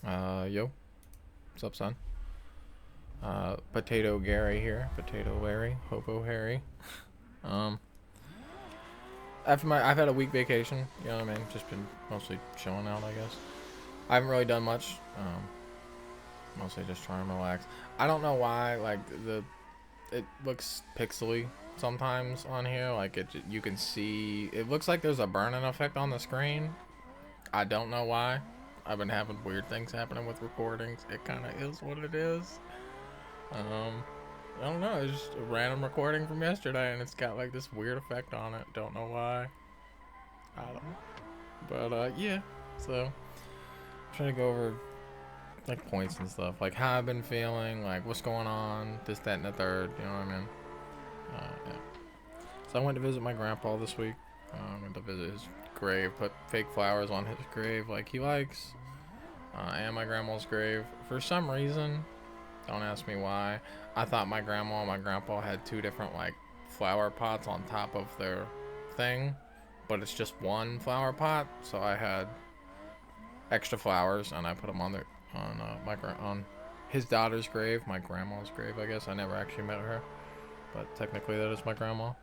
Yo, what's up, son? Potato Gary here. Potato Larry. Hobo Harry. Um, I've had a week vacation. You know what I mean? Just been mostly chilling out, I guess. I haven't really done much. Mostly just trying to relax. I don't know why. Like it looks pixely sometimes on here. Like you can see. It looks like there's a burn-in effect on the screen. I don't know why. I've been having weird things happening with recordings. It kind of is what it is. Um, I don't know. It's just a random recording from yesterday, and it's got like this weird effect on it. Don't know why. I don't know. But yeah. So I'm trying to go over like points and stuff, like how I've been feeling, like what's going on, this, that, and the third. You know what I mean? Yeah. So I went to visit my grandpa this week. Went to visit his grave, put fake flowers on his grave like he likes, and my grandma's grave. For some reason, don't ask me why. I thought my grandma and my grandpa had two different like flower pots on top of their thing, but it's just one flower pot. So I had extra flowers and I put them on on his daughter's grave, my grandma's grave. I guess I never actually met her, but technically that is my grandma.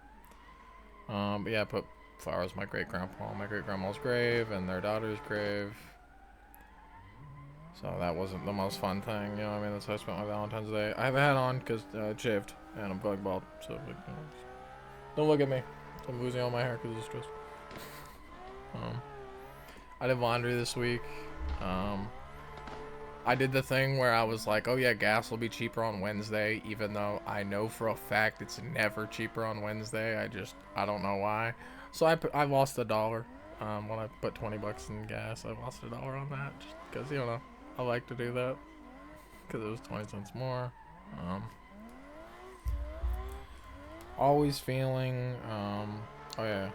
But yeah, I put flowers on my great grandpa, my great grandma's grave, and their daughter's grave. So that wasn't the most fun thing, you know what I mean? That's how I spent my Valentine's Day. I have a hat on because I shaved and I'm bug bald. So, like, don't look at me. I'm losing all my hair because of stress. Um, I did laundry this week. Um, I did the thing where I was like, oh yeah, gas will be cheaper on Wednesday, even though I know for a fact it's never cheaper on Wednesday. I don't know why. So I lost $1. When I put $20 in gas, I lost $1 on that just because, you know, I like to do that because it was 20 cents more. Um, Always feeling, oh yeah,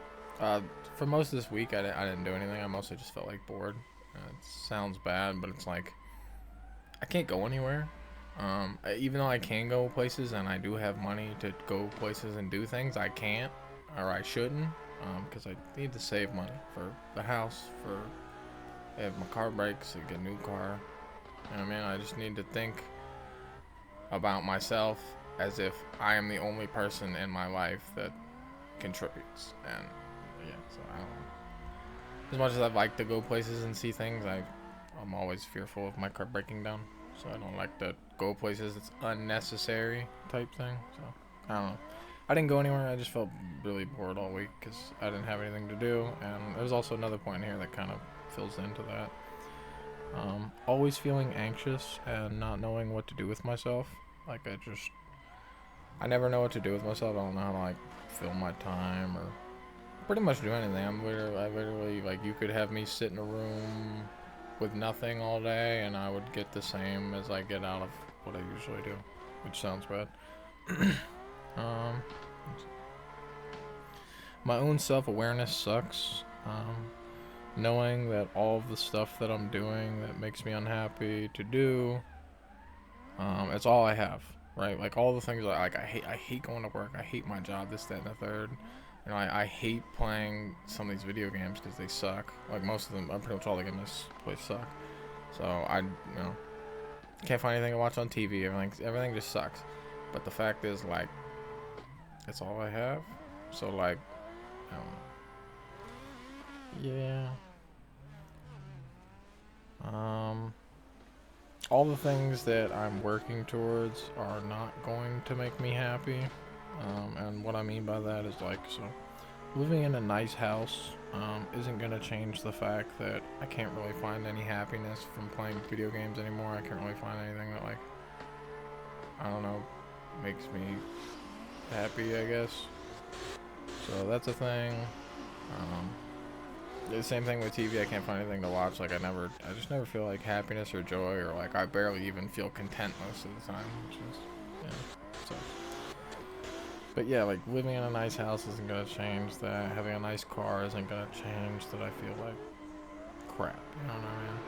for most of this week, I didn't do anything. I mostly just felt like bored. It sounds bad, but it's like I can't go anywhere. Even though I can go places and I do have money to go places and do things, I can't or I shouldn't because I need to save money for the house, for if my car breaks, I get a new car. You know what I mean? I just need to think about myself as if I am the only person in my life that contributes. And yeah, so I don't know. As much as I'd like to go places and see things, I'm always fearful of my car breaking down. So I don't like to go places that's unnecessary type thing. So I don't know. I didn't go anywhere. I just felt really bored all week because I didn't have anything to do. And there's also another point here that kind of fills into that. Always feeling anxious and not knowing what to do with myself. Like I never know what to do with myself. I don't know how to like fill my time or pretty much do anything. I literally like you could have me sit in a room with nothing all day, and I would get the same as I get out of what I usually do, which sounds bad. um, my own self awareness sucks. Knowing that all of the stuff that I'm doing that makes me unhappy to do, it's all I have, right? Like all the things like I hate going to work. I hate my job. This, that, and the third. You know, I hate playing some of these video games because they suck. Like most of them, pretty much all the games in this place suck. So can't find anything to watch on TV. Everything just sucks. But the fact is, like, it's all I have. So like, yeah. Um, all the things that I'm working towards are not going to make me happy. And what I mean by that is like, so living in a nice house isn't going to change the fact that I can't really find any happiness from playing video games anymore. I can't really find anything that, like, I don't know, makes me happy, I guess. So that's a thing. Um, the same thing with TV. I can't find anything to watch. Like, I just never feel like happiness or joy, or like I barely even feel content most of the time, which is, yeah. So. But yeah, like living in a nice house isn't gonna change that. Having a nice car isn't gonna change that. I feel like crap. You know what I mean?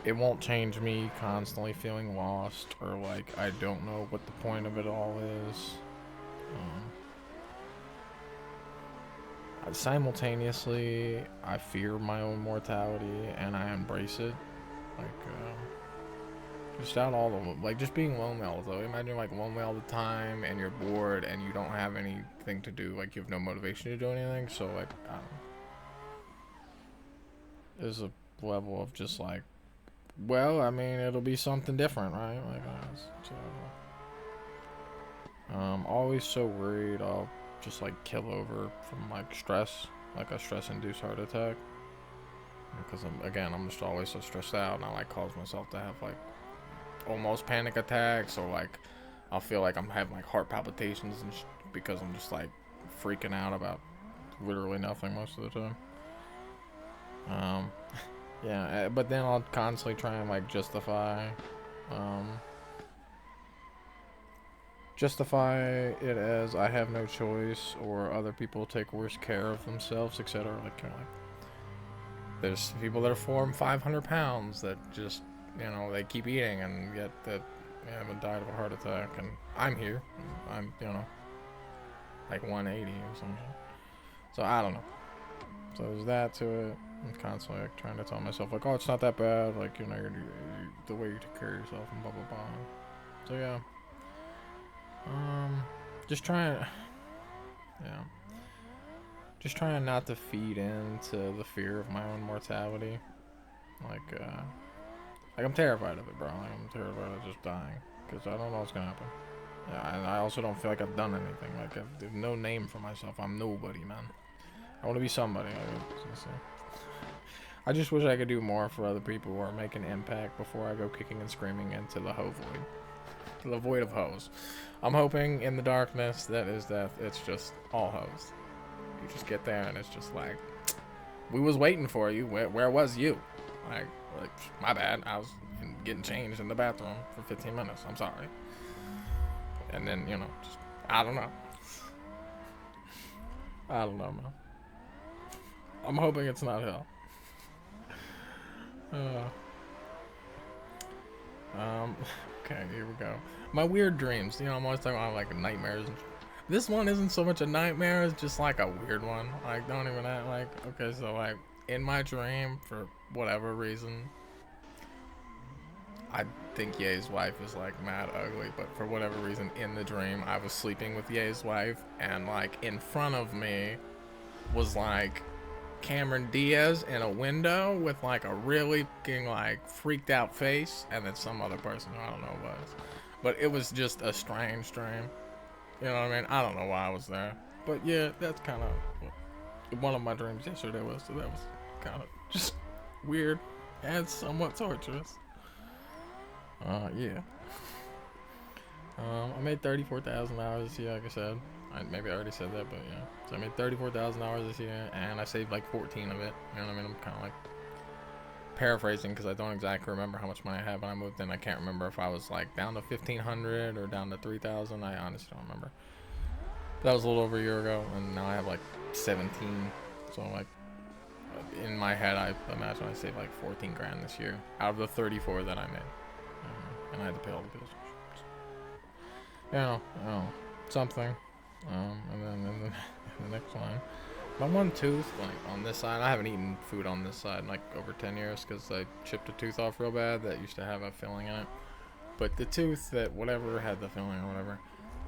It won't change me constantly feeling lost or like I don't know what the point of it all is. Simultaneously, I fear my own mortality and I embrace it. Like, just out all the, like, just being lonely all the time. Imagine, like, lonely all the time, and you're bored, and you don't have anything to do. Like, you have no motivation to do anything. So, like, there's a level of just, like, well, I mean, it'll be something different, right? Like, always so worried I'll just, like, kill over from, like, stress. Like a stress-induced heart attack. Because, I'm just always so stressed out, and I, like, cause myself to have, like, almost panic attacks, or like I'll feel like I'm having like heart palpitations and because I'm just like freaking out about literally nothing most of the time. Yeah, but then I'll constantly try and like justify it as I have no choice, or other people take worse care of themselves, etc. Like, kind of like, there's people that are 400 and 500 pounds that just, they keep eating, and yet that they haven't died of a heart attack, and I'm here. I'm, like 180 or something. So I don't know. So there's that to it. I'm constantly like trying to tell myself like, oh, it's not that bad. Like, you're the way you take care of yourself and blah blah blah. So yeah. Just trying. Yeah. Just trying not to feed into the fear of my own mortality. Like I'm terrified of it, bro. Like, I'm terrified of just dying because I don't know what's gonna happen. Yeah, and I also don't feel like I've done anything. Like, there's no name for myself. I'm nobody, man. I want to be somebody. I just wish I could do more for other people or make an impact before I go kicking and screaming into the hoe void. The void of hoes. I'm hoping in the darkness that is death. It's just all hoes. You just get there and it's just like, we was waiting for you. Where was you? Like, my bad. I was getting changed in the bathroom for 15 minutes. I'm sorry. And then, just, I don't know. I don't know, man. I'm hoping it's not hell. Okay, here we go. My weird dreams. I'm always talking about like nightmares. This one isn't so much a nightmare, it's just like a weird one. Like, don't even act like, okay, so like in my dream, for whatever reason, I think Ye's wife is like mad ugly, but for whatever reason in the dream, I was sleeping with Ye's wife, and like in front of me was like Cameron Diaz in a window with like a really fucking like freaked out face, and then some other person who I don't know who was. But it was just a strange dream. You know what I mean? I don't know why I was there. But yeah, that's kind of what one of my dreams yesterday was. So that was kind of just weird and somewhat torturous. Yeah. I made 34,000 hours this year, like I said. Maybe I already said that, but yeah. So I made 34,000 hours this year, and I saved like 14 of it. You know what I mean? I'm kind of like paraphrasing because I don't exactly remember how much money I had when I moved in. I can't remember if I was like down to 1,500 or down to 3,000. I honestly don't remember. That was a little over a year ago, and now I have like 17. So like, in my head, I imagine I saved like 14 grand this year out of the 34 that I made. And I had to pay all the bills. Something. And then in the next line, my one tooth, like on this side, I haven't eaten food on this side in like over 10 years because I chipped a tooth off real bad that used to have a filling in it. But the tooth that whatever had the filling or whatever,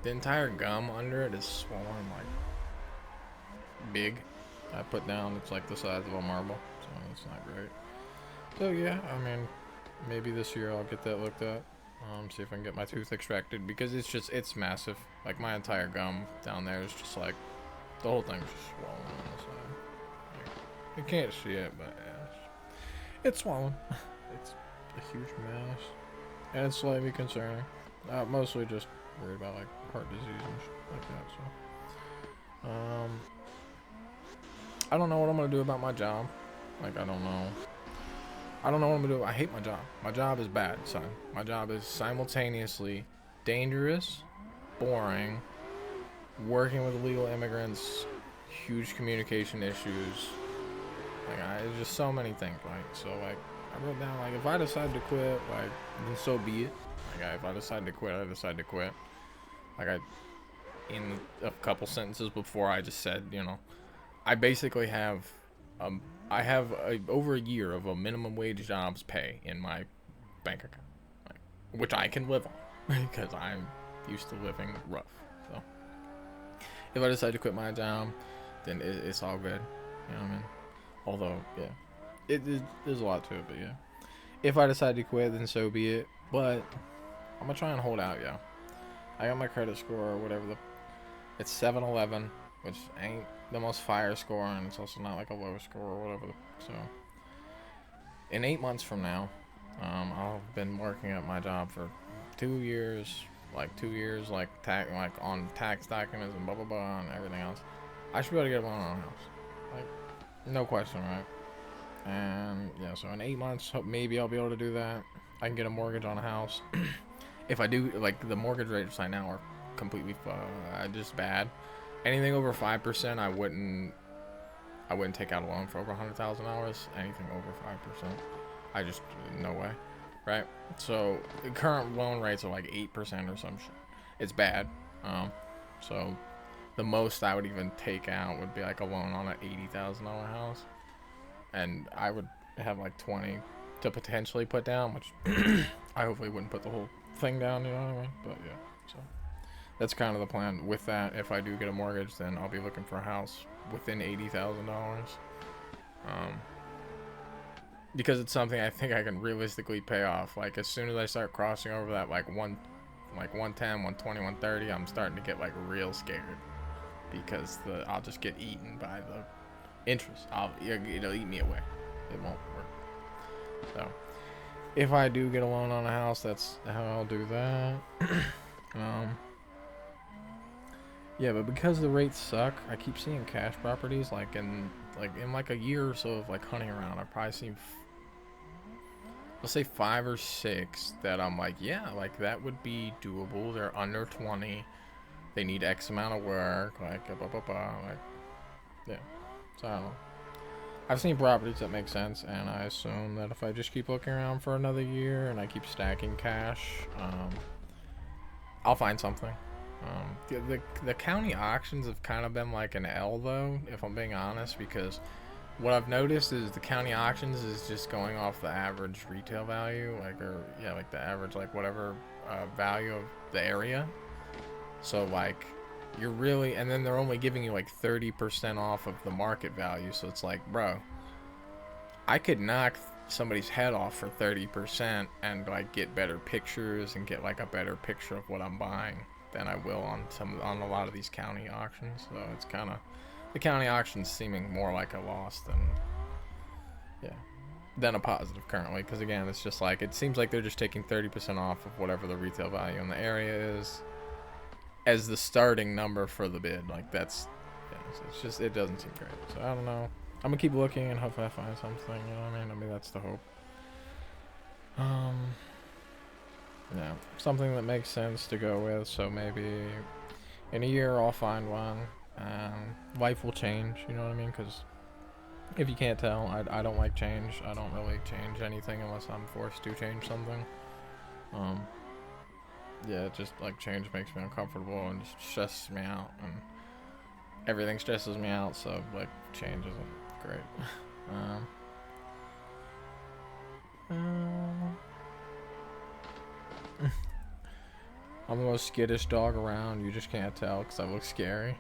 the entire gum under it is swollen like big. I put down, it's like the size of a marble, so it's not great. So yeah, I mean, maybe this year I'll get that looked at. See if I can get my tooth extracted because it's massive. Like my entire gum down there is just like, the whole thing's just swollen on the side. Like, you can't see it, but yeah, it's swollen. It's a huge mess, and it's slightly concerning. Mostly just worried about like heart disease and shit like that. So, I don't know what I'm gonna do about my job. Like, I don't know what I'm gonna do. I hate my job. My job is bad, son. My job is simultaneously dangerous, boring, working with illegal immigrants, huge communication issues. Like, it's just so many things, right? So, like, I wrote down, like, if I decide to quit, like, then so be it. Like, if I decide to quit, I decide to quit. Like, in a couple sentences before, I just said, I basically have I have over a year of a minimum wage job's pay in my bank account, like, which I can live on because I'm used to living rough. So if I decide to quit my job, then it's all good. You know what I mean? Although, yeah, there's a lot to it, but yeah. If I decide to quit, then so be it. But I'm gonna try and hold out, yeah. I got my credit score or whatever. It's 711, which ain't the most fire score, and it's also not like a low score or whatever. So, in 8 months from now, I've been working at my job for 2 years, like 2 years, like on tax documents and blah blah blah and everything else. I should be able to get a loan on a house, like no question, right? And yeah, so in 8 months, maybe I'll be able to do that. I can get a mortgage on a house. If I do, like the mortgage rates right now are completely just bad. Anything over 5%, I wouldn't take out a loan for over $100,000. Anything over 5%, I just no way, right? So the current loan rates are like 8% or some shit. It's bad. So the most I would even take out would be like a loan on an $80,000 house, and I would have like 20 to potentially put down, which I hopefully wouldn't put the whole thing down, you know what I mean? But yeah, so that's kind of the plan with that. If I do get a mortgage, then I'll be looking for a house within $80,000, because it's something I think I can realistically pay off. Like as soon as I start crossing over that like 110, 120, 130, I'm starting to get like real scared, because I'll just get eaten by the interest. It'll eat me away. It won't work. So if I do get a loan on a house, that's how I'll do that. Yeah, but because the rates suck, I keep seeing cash properties like in a year or so of like hunting around. I've probably seen let's say 5 or 6 that I'm like, yeah, like that would be doable. They're under 20. They need X amount of work, like blah blah blah, like yeah. So I don't know. I've seen properties that make sense, and I assume that if I just keep looking around for another year and I keep stacking cash, I'll find something. The county auctions have kind of been like an L though, if I'm being honest, because what I've noticed is the county auctions is just going off the average retail value, like the average like whatever value of the area. So like you're really, and then they're only giving you like 30% off of the market value. So it's like, bro, I could knock somebody's head off for 30% and like get better pictures and get like a better picture of what I'm buying than I will on a lot of these county auctions. So it's kind of, the county auctions seeming more like a loss than a positive currently, because again, it's just like, it seems like they're just taking 30% off of whatever the retail value in the area is as the starting number for the bid. Like that's, yeah, so it's just, it doesn't seem great. So I don't know, I'm gonna keep looking and hopefully I find something, you know what I mean? That's the hope. Yeah, something that makes sense to go with. So maybe in a year I'll find one. Life will change, you know what I mean? Because if you can't tell, I don't like change. I don't really change anything unless I'm forced to change something. Yeah, just like change makes me uncomfortable and just stresses me out, and everything stresses me out, so like change isn't great. I'm the most skittish dog around. You just can't tell because I look scary.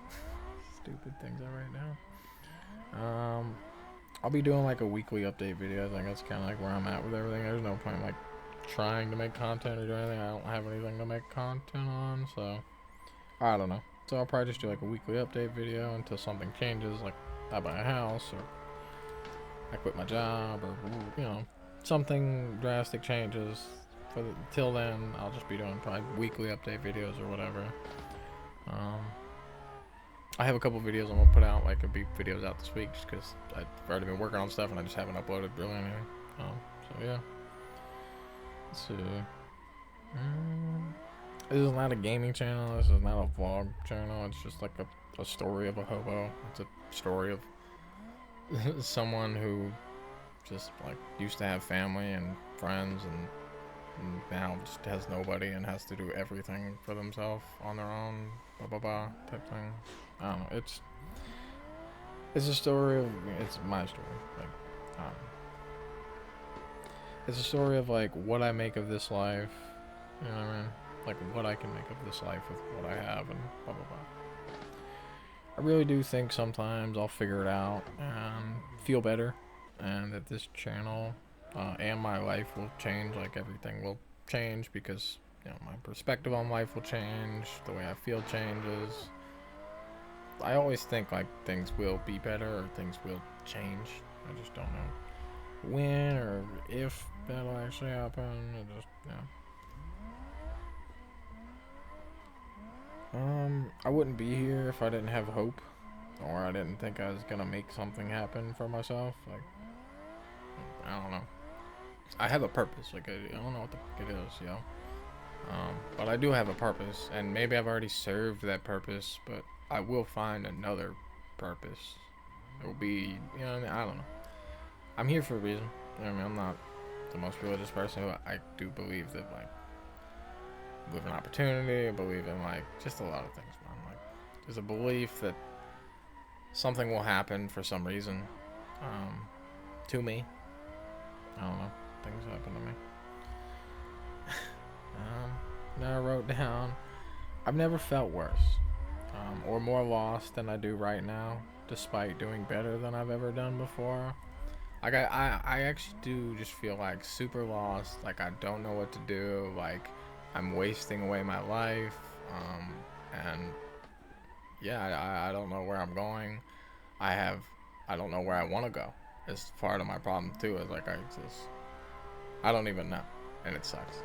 Stupid things I write down. I'll be doing like a weekly update video. I think that's kind of like where I'm at with everything. There's no point like trying to make content or do anything. I don't have anything to make content on, so I don't know. So I'll probably just do like a weekly update video until something changes, like I buy a house or I quit my job, or you know, something drastic changes. Till then, I'll just be doing probably weekly update videos or whatever. I have a couple videos I'm gonna put out, like, it'll be videos out this week, just because I've already been working on stuff and I just haven't uploaded really anything. So yeah. Let's see. This is not a gaming channel. This is not a vlog channel. It's just like a story of a hobo. It's a story of someone who just like used to have family and friends and now just has nobody and has to do everything for themselves on their own, blah blah blah type thing. I don't know. It's a story of, it's my story. Like, Um, it's a story of like what I make of this life. You know what I mean? Like what I can make of this life with what I have and blah blah blah. I really do think sometimes I'll figure it out and feel better, and that this channel and my life will change. Like everything will change because my perspective on life will change. The way I feel changes. I always think like things will be better or things will change. I just don't know when or if that'll actually happen. I just I wouldn't be here if I didn't have hope, or I didn't think I was gonna make something happen for myself. Like, I don't know. I have a purpose. Like, I don't know what the fuck it is, but I do have a purpose, and maybe I've already served that purpose, but I will find another purpose. It will be, I don't know. I'm here for a reason. I'm not the most religious person, but I do believe that, like, believe in opportunity. I believe in, like, just a lot of things, man. Like, there's a belief that something will happen for some reason, to me. I don't know. Things happen to me. Now I wrote down, I've never felt worse, or more lost than I do right now, despite doing better than I've ever done before. Like, I actually do just feel, like, super lost, like, I don't know what to do, like, I'm wasting away my life, and, yeah, I don't know where I'm going. I don't know where I want to go. It's part of my problem, too, is, like, I don't even know, and it sucks.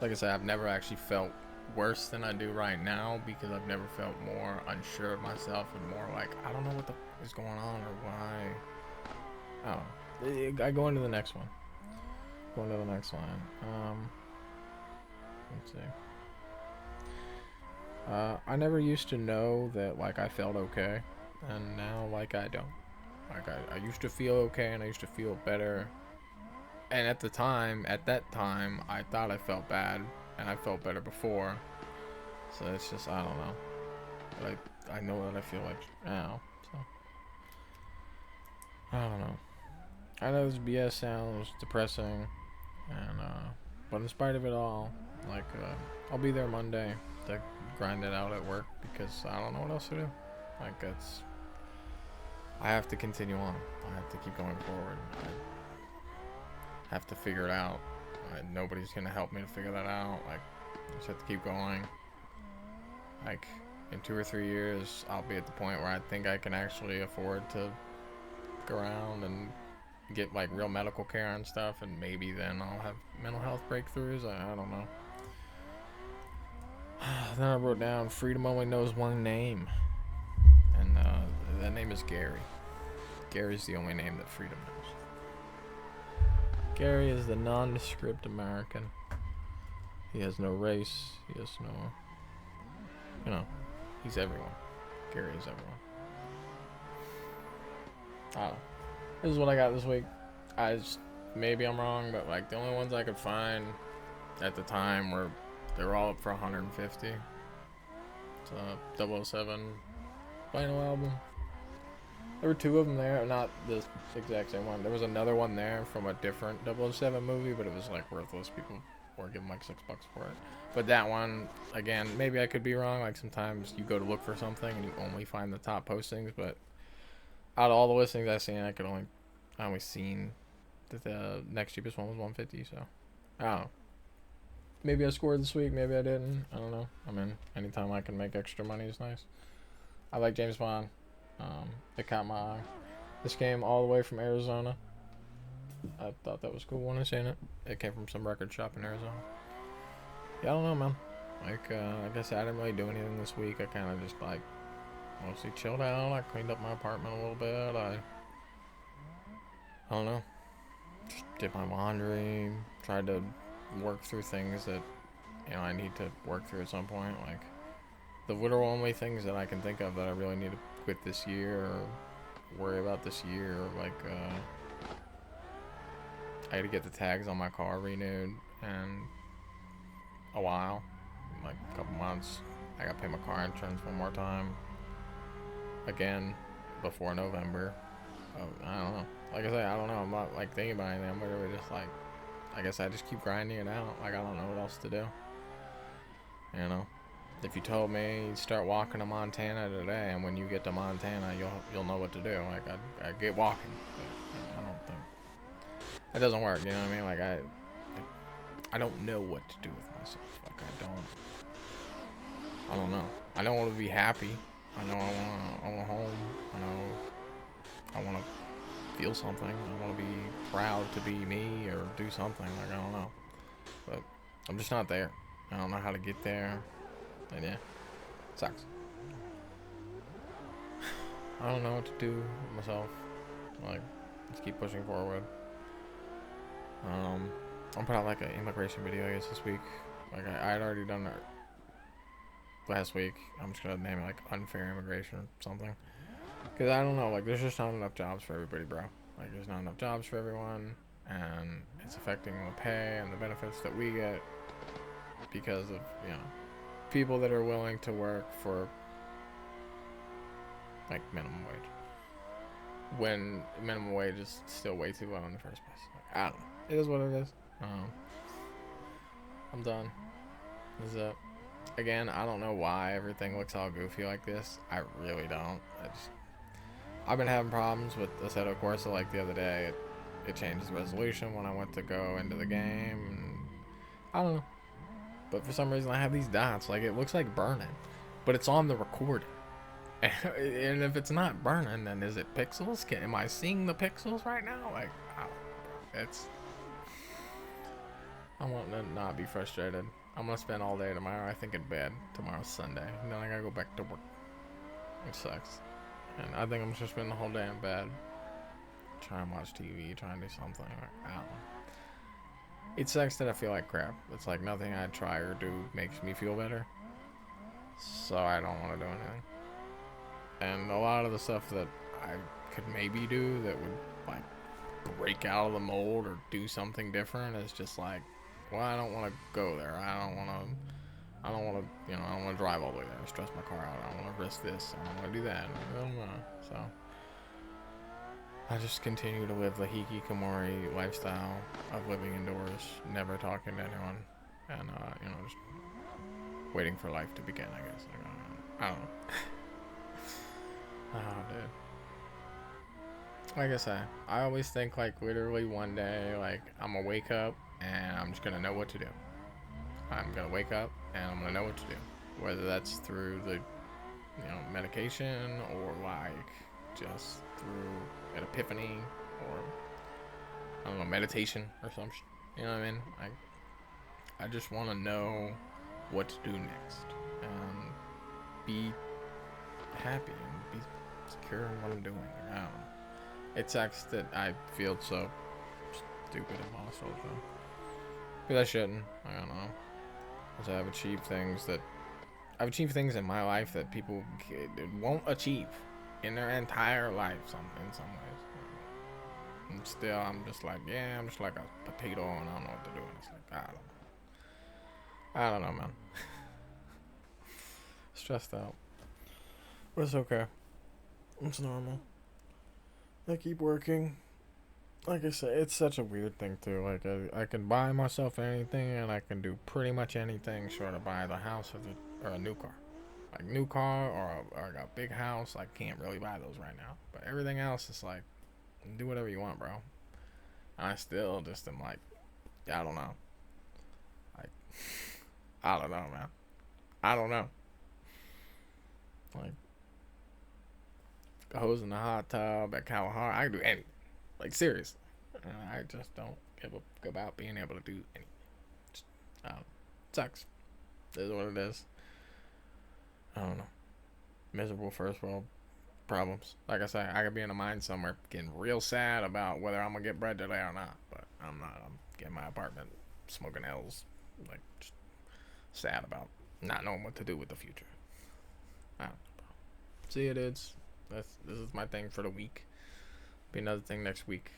Like I said, I've never actually felt worse than I do right now, because I've never felt more unsure of myself and more like, I don't know what the f is going on or why. I go into the next one. Go into the next line. Let's see. I never used to know that, like, I felt okay, and now, like, I don't. Like, I used to feel okay, and I used to feel better. And at that time, I thought I felt bad, and I felt better before. So it's just, I don't know. But I know that I feel like now, so. I don't know. I know this BS sounds depressing, and, but in spite of it all, like, I'll be there Monday to grind it out at work, because I don't know what else to do. Like, I have to continue on. I have to keep going forward. I have to figure it out. Nobody's gonna help me to figure that out. Like, I just have to keep going. Like, in 2 or 3 years, I'll be at the point where I think I can actually afford to go around and get, like, real medical care and stuff, and maybe then I'll have mental health breakthroughs. I don't know. Then I wrote down, freedom only knows one name, and that name is Gary. Gary's the only name that freedom knows. Gary is the nondescript American. He has no race. He has no, he's everyone. Gary is everyone. I don't know. This is what I got this week. Maybe I'm wrong, but, like, the only ones I could find at the time they were all up for 150. It's a 007 vinyl album. There were 2 of them there, not the exact same one. There was another one there from a different 007 movie, but it was, like, worthless. People were giving, like, $6 for it. But that one, again, maybe I could be wrong. Like, sometimes you go to look for something and you only find the top postings, but out of all the listings I've seen, I only seen that the next cheapest one was 150, so I don't know. Maybe I scored this week, maybe I didn't. I don't know. I mean, anytime I can make extra money is nice. I like James Bond. It caught my eye. This came all the way from Arizona. I thought that was cool when I seen it. It came from some record shop in Arizona. Yeah, I don't know, man. Like, like I said, I didn't really do anything this week. I kind of just, like, mostly chilled out. I cleaned up my apartment a little bit. I don't know. Just did my laundry. Tried to work through things that, I need to work through at some point. Like, the literal only things that I can think of that I really need to quit this year or worry about this year, like, I had to get the tags on my car renewed in a while, like a couple months. I gotta pay my car insurance one more time, again, before November. I don't know. like I said, I don't know. I'm not like thinking about anything. I'm literally just like, I guess I just keep grinding it out. Like I don't know what else to do. You know, if you told me start walking to Montana today, and when you get to Montana, you'll know what to do. Like I get walking. But I don't think that doesn't work. You know what I mean? Like I don't know what to do with myself. Like I don't know. I don't want to be happy. I know I want a home. I know I want to feel something. I want to be proud to be me or do something. Like I don't know, but I'm just not there. I don't know how to get there, and yeah, it sucks. I don't know what to do with myself. Like, just keep pushing forward. I'll put out like an immigration video, I guess, this week. Like I had already done that last week. I'm just gonna name it like unfair immigration or something. Cause I don't know, like there's just not enough jobs for everybody, bro. Like there's not enough jobs for everyone, and it's affecting the pay and the benefits that we get because of people that are willing to work for like minimum wage when minimum wage is still way too low in the first place. Like, I don't know. It is what it is. I'm done. This is it. Again, I don't know why everything looks all goofy like this. I really don't. I've been having problems with Assetto Corsa. Like the other day, it changed the resolution when I went to go into the game. And I don't know. But for some reason, I have these dots. Like it looks like burning, but it's on the recording. And if it's not burning, then is it pixels? Am I seeing the pixels right now? Like, I want to not be frustrated. I'm gonna spend all day tomorrow, I think, in bed. Tomorrow's Sunday, and then I gotta go back to work. It sucks. And I think I'm just gonna spend the whole day in bed. Try and watch TV, try and do something. I don't know. It sucks that I feel like crap. It's like nothing I try or do makes me feel better. So I don't want to do anything. And a lot of the stuff that I could maybe do that would like break out of the mold or do something different is just like, well, I don't want to go there. I don't want to, I don't want to drive all the way there, stress my car out. I don't want to risk this. I don't want to do that. I don't know. So I just continue to live the hikikomori lifestyle of living indoors, never talking to anyone, and just waiting for life to begin, I guess. I don't know. Oh, dude. Like I said, I always think like literally one day, like I'm gonna wake up and I'm just gonna know what to do. I'm gonna wake up and I'm gonna know what to do. Whether that's through the, medication or like just through an epiphany or I don't know, meditation or something. You know what I mean? I just want to know what to do next and be happy and be secure in what I'm doing. I don't know. It sucks that I feel so stupid and lost all the time. Because I shouldn't. I don't know. Because I've achieved things in my life that people won't achieve in their entire life in some ways. And still, I'm just like, yeah, I'm just like a potato and I don't know what to do. And it's like, I don't know, man. Stressed out. But it's okay. It's normal. I keep working. Like I said, it's such a weird thing too. Like I can buy myself anything, and I can do pretty much anything short of buy the house or a new car. Like new car or like a big house. I can't really buy those right now. But everything else is like, do whatever you want, bro. And I still just am like, I don't know. Like, I don't know, man. I don't know. Like, hose in the hot tub at Kalahari. I can do anything. Like, seriously. I just don't give a about being able to do anything. Just, sucks. It is what it is. I don't know. Miserable first world problems. Like I say, I could be in a mine somewhere getting real sad about whether I'm going to get bread today or not. But I'm not. I'm getting my apartment smoking L's. Like, just sad about not knowing what to do with the future. I don't know, bro. See, it is. This is my thing for the week. Be another thing next week.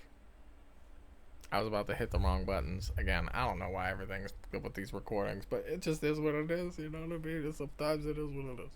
I was about to hit the wrong buttons again. I don't know why everything's good with these recordings, but it just is what it is. You know what I mean? Sometimes it is what it is.